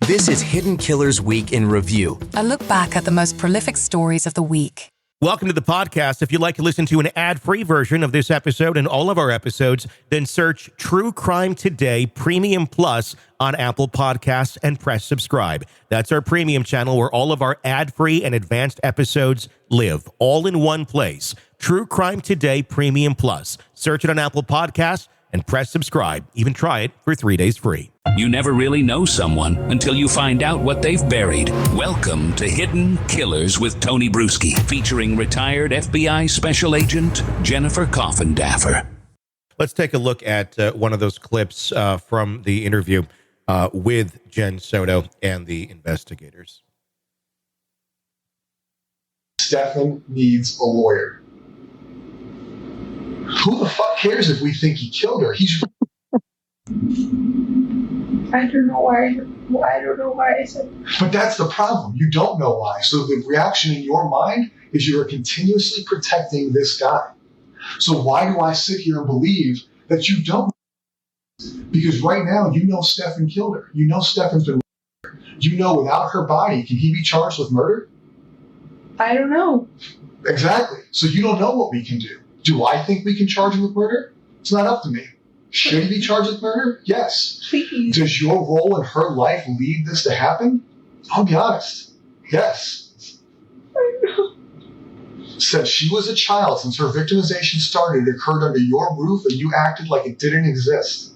This is Hidden Killers Week in Review. A look back at the most prolific stories of the week. Welcome to the podcast. If you'd like to listen to an ad-free version of this episode and all of our episodes, then search True Crime Today Premium Plus on Apple Podcasts and press subscribe. That's our premium channel where all of our ad-free and advanced episodes live, all in one place. True Crime Today Premium Plus. Search it on Apple Podcasts and press subscribe. Even try it for 3 days free. You never really know someone until you find out what they've buried. Welcome to Hidden Killers with Tony Brueski, featuring retired FBI Special Agent Jennifer Coffindaffer. Let's take a look at one of those clips from the interview with Jen Soto and the investigators. Stefan needs a lawyer. Who the fuck cares if we think he killed her? I don't know why I said. But that's the problem. You don't know why. So the reaction in your mind is you are continuously protecting this guy. So why do I sit here and believe that you don't? Because right now you know Stefan killed her. You know Stefan's been murdered. You know without her body, can he be charged with murder? I don't know. Exactly. So you don't know what we can do. Do I think we can charge him with murder? It's not up to me. Should he be charged with murder? Yes. Please. Does your role in her life lead this to happen? I'll be honest. Yes. I know. Since she was a child, since her victimization started, it occurred under your roof and you acted like it didn't exist.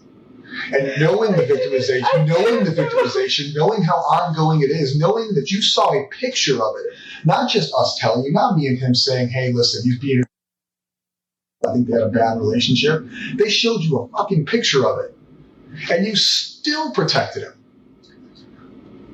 And knowing the victimization, knowing how ongoing it is, knowing that you saw a picture of it, not just us telling you, not me and him saying, hey, listen, he's being I think they had a bad relationship. They showed you a fucking picture of it. And you still protected him.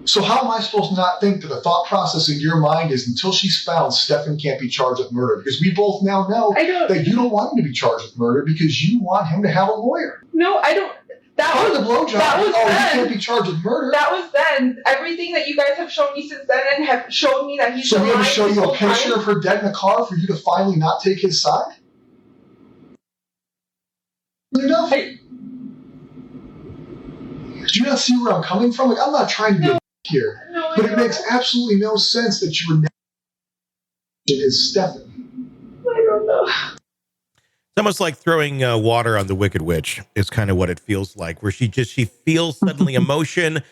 So how am I supposed to not think that the thought process in your mind is until she's found, Stefan can't be charged with murder? Because we both now know that you don't want him to be charged with murder because you want him to have a lawyer. No, I don't. That was the blowjob. That was then. He can't be charged with murder. That was then. Everything that you guys have shown me since then and have shown me that he's So we had to show you a picture time. of her dead in the car for you to finally not take his side? Enough? Do you not see where I'm coming from? Like, I'm not trying to be here, but it makes absolutely no sense that you were is Stefan. I don't know. It's almost like throwing water on the Wicked Witch is kind of what it feels like, where she feels suddenly emotion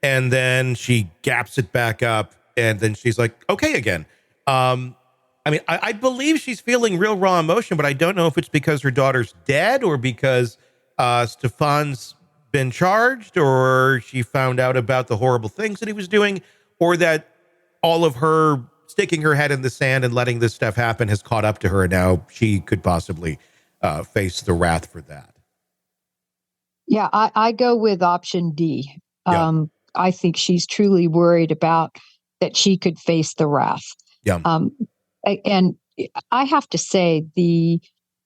and then she gaps it back up and then she's like, okay again. I believe she's feeling real raw emotion, but I don't know if it's because her daughter's dead or because Stefan's been charged or she found out about the horrible things that he was doing or that all of her sticking her head in the sand and letting this stuff happen has caught up to her. And now she could possibly face the wrath for that. Yeah, I go with option D. I think she's truly worried about that she could face the wrath. Yeah. And I have to say, the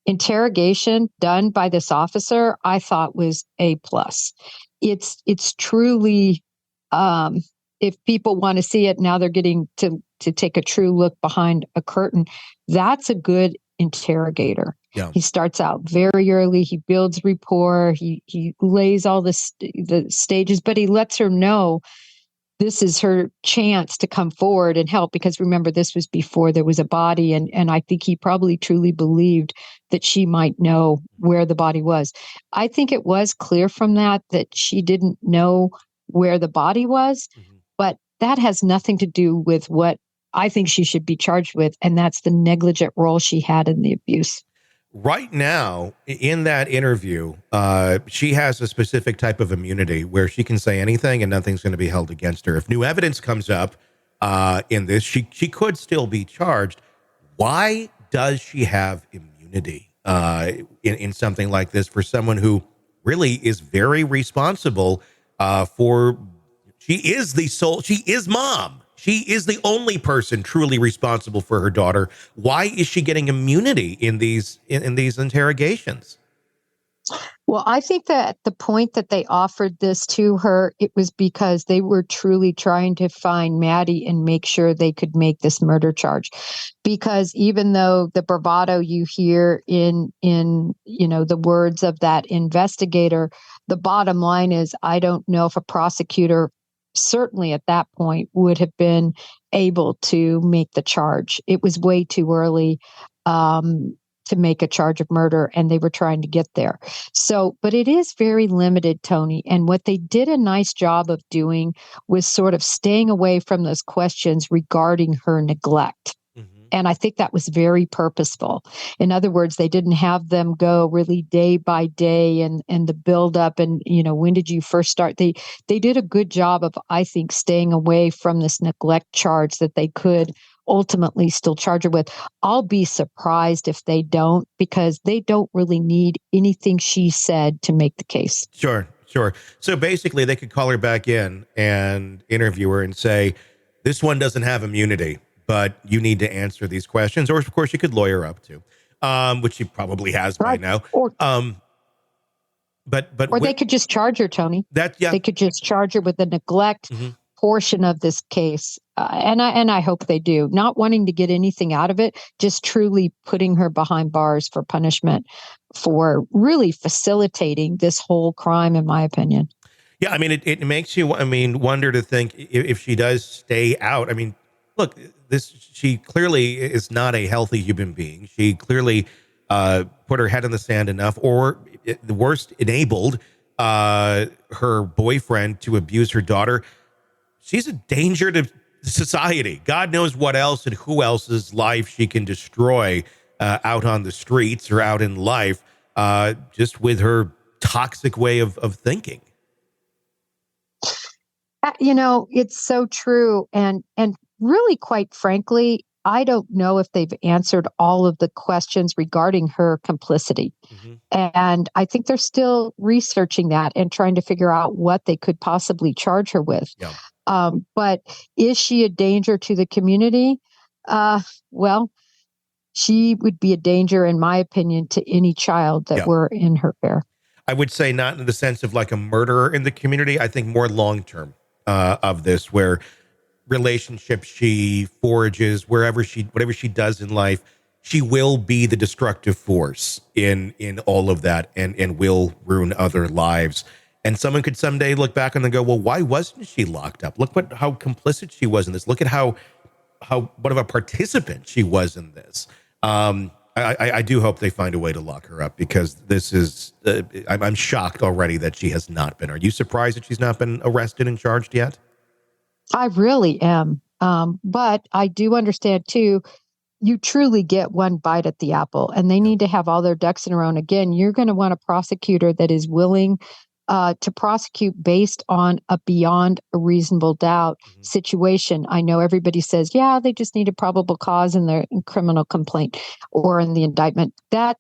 interrogation done by this officer, I thought was A+. It's truly, if people want to see it, now they're getting to take a true look behind a curtain. That's a good interrogator. Yeah. He starts out very early. He builds rapport. He lays all the stages, but he lets her know this is her chance to come forward and help, because remember, this was before there was a body. And I think he probably truly believed that she might know where the body was. I think it was clear from that she didn't know where the body was, but that has nothing to do with what I think she should be charged with. And that's the negligent role she had in the abuse. Right now, in that interview, she has a specific type of immunity where she can say anything and nothing's going to be held against her. If new evidence comes up in this, she could still be charged. Why does she have immunity in something like this for someone who really is very responsible for? She is mom. She is the only person truly responsible for her daughter. Why is she getting immunity in these interrogations? Well, I think that the point that they offered this to her, it was because they were truly trying to find Maddie and make sure they could make this murder charge. Because even though the bravado you hear in the words of that investigator, the bottom line is, I don't know if a prosecutor certainly at that point would have been able to make the charge. It was way too early to make a charge of murder, and they were trying to get there. So, but it is very limited, Tony. And what they did a nice job of doing was sort of staying away from those questions regarding her neglect. And I think that was very purposeful. In other words, they didn't have them go really day by day and the build up and, when did you first start? They did a good job of, I think, staying away from this neglect charge that they could ultimately still charge her with. I'll be surprised if they don't, because they don't really need anything she said to make the case. Sure. So basically they could call her back in and interview her and say, this one doesn't have immunity, but you need to answer these questions. Or of course you could lawyer up too, which she probably has by now. Or but they could just charge her, Tony. They could just charge her with the neglect portion of this case. And I hope they do, not wanting to get anything out of it, just truly putting her behind bars for punishment for really facilitating this whole crime, in my opinion. Yeah. I mean, it makes you, wonder to think if she does stay out. I mean, look, she clearly is not a healthy human being. She clearly put her head in the sand enough, or the worst, enabled her boyfriend to abuse her daughter. She's a danger to society. God knows what else and who else's life she can destroy out on the streets or out in life, just with her toxic way of thinking. It's so true. And really, quite frankly, I don't know if they've answered all of the questions regarding her complicity. And I think they're still researching that and trying to figure out what they could possibly charge her with. Yeah. But is she a danger to the community? Well, she would be a danger, in my opinion, to any child that were in her care. I would say not in the sense of like a murderer in the community. I think more long-term of this, where relationships she forages, whatever she does in life, she will be the destructive force in all of that and will ruin other lives. And someone could someday look back and go, well, why wasn't she locked up? Look how complicit she was in this. Look at how what of a participant she was in this. I do hope they find a way to lock her up, because this is, I'm shocked already that she has not been. Are you surprised that she's not been arrested and charged yet? I really am. But I do understand too, you truly get one bite at the apple, and they need to have all their ducks in a row. And again, you're going to want a prosecutor that is willing to prosecute based on a beyond a reasonable doubt situation. I know everybody says, they just need a probable cause in their criminal complaint or in the indictment. That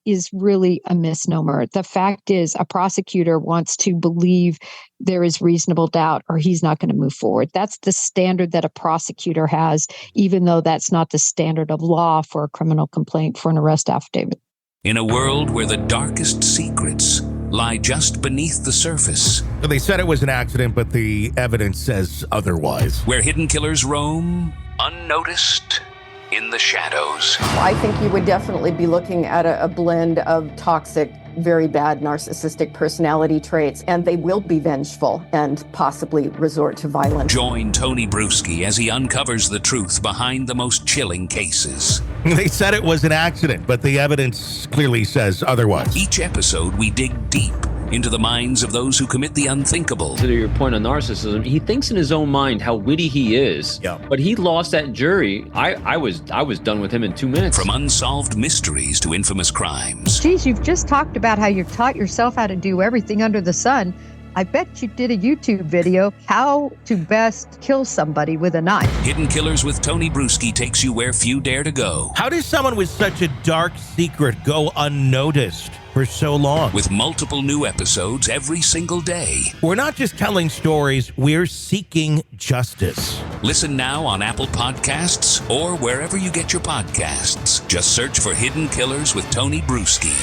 is really a misnomer. The fact is, a prosecutor wants to believe there is reasonable doubt, or he's not going to move forward. That's the standard that a prosecutor has, even though that's not the standard of law for a criminal complaint, for an arrest affidavit. In a world where the darkest secrets lie just beneath the surface. They said it was an accident, but the evidence says otherwise. Where hidden killers roam unnoticed in the shadows. I think you would definitely be looking at a blend of toxic, very bad narcissistic personality traits, and they will be vengeful and possibly resort to violence. Join Tony Brueski as he uncovers the truth behind the most chilling cases. They said it was an accident, but the evidence clearly says otherwise. Each episode, we dig deep into the minds of those who commit the unthinkable. To your point on narcissism, he thinks in his own mind how witty he is. Yeah. But he lost that jury. I was done with him in 2 minutes. From unsolved mysteries to infamous crimes. Geez, you've just talked about how you've taught yourself how to do everything under the sun. I bet you did a YouTube video, how to best kill somebody with a knife. Hidden Killers with Tony Brueski takes you where few dare to go. How does someone with such a dark secret go unnoticed for so long? With multiple new episodes every single day. We're not just telling stories, we're seeking justice. Listen now on Apple Podcasts or wherever you get your podcasts. Just search for Hidden Killers with Tony Brueski.